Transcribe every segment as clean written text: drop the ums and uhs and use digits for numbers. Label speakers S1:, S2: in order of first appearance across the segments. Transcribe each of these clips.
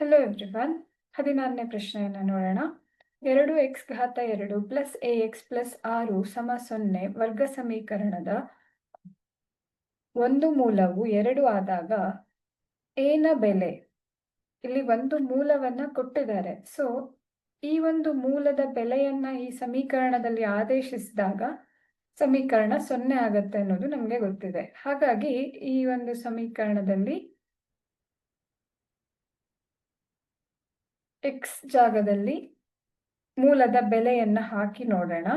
S1: Hello everyone. 16ನೇ ಪ್ರಶ್ನೆಯನ್ನು ನೋಡೋಣ. 2x ಘಾತ 2 ಪ್ಲಸ್ ax ಪ್ಲಸ್ 6 ಸಮ 0 ವರ್ಗ ಸಮೀಕರಣದ ಒಂದು ಮೂಲವು 2 ಆದಾಗ a ನ ಬೆಲೆ, ಇಲ್ಲಿ ಒಂದು ಮೂಲವನ್ನ ಕೊಟ್ಟಿದ್ದಾರೆ. ಸೊ ಈ ಒಂದು ಮೂಲದ ಬೆಲೆಯನ್ನ ಈ ಸಮೀಕರಣದಲ್ಲಿ ಆದೇಶಿಸಿದಾಗ ಸಮೀಕರಣ 0 ಆಗತ್ತೆ ಅನ್ನೋದು ನಮಗೆ ಗೊತ್ತಿದೆ. ಹಾಗಾಗಿ ಈ ಒಂದು ಸಮೀಕರಣದಲ್ಲಿ x ಜಾಗದಲ್ಲಿ ಮೂಲದ ಬೆಲೆಯನ್ನ ಹಾಕಿ ನೋಡೋಣ.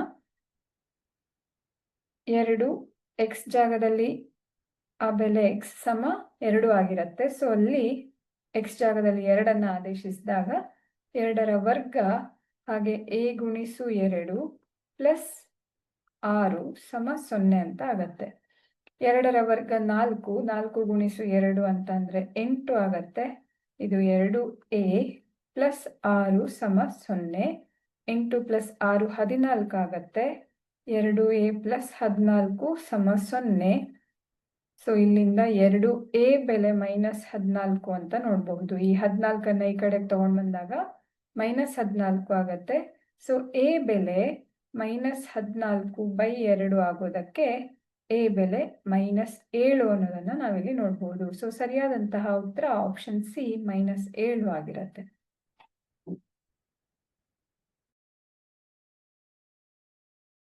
S1: 2 x ಜಾಗದಲ್ಲಿ ಆ ಬೆಲೆ x ಸಮ 2 ಆಗಿರುತ್ತೆ. ಸೊ ಅಲ್ಲಿ x ಜಾಗದಲ್ಲಿ 2 ಆದೇಶಿಸಿದಾಗ 2ರ ವರ್ಗ ಹಾಗೆ a ಗುಣಿಸು 2 ಪ್ಲಸ್ 6 ಸಮ 0 ಅಂತ ಆಗತ್ತೆ. 2ರ ವರ್ಗ 4, 4 ಗುಣಿಸು 2 ಅಂತಂದ್ರೆ 8 ಆಗತ್ತೆ. ಇದು 2a ಪ್ಲಸ್ 6 ಸಮ 0. 8 ಪ್ಲಸ್ 6 14 ಆಗತ್ತೆ. 2a ಪ್ಲಸ್ 14 ಸಮ 0. ಸೊ ಇಲ್ಲಿಂದ 2a ಬೆಲೆ ಮೈನಸ್ 14 ಅಂತ ನೋಡಬಹುದು. ಈ 14ಅನ್ನ ಈ ಕಡೆಗೆ ತಗೊಂಡು ಬಂದಾಗ ಮೈನಸ್ 14 ಆಗತ್ತೆ. ಸೊ a ಬೆಲೆ ಮೈನಸ್ 14/2 ಆಗೋದಕ್ಕೆ a ಬೆಲೆ -7 ಅನ್ನೋದನ್ನ ನಾವಿಲ್ಲಿ ನೋಡಬಹುದು. ಸೊ ಸರಿಯಾದಂತಹ ಉತ್ತರ ಆಪ್ಷನ್ ಸಿ -7 ಆಗಿರುತ್ತೆ.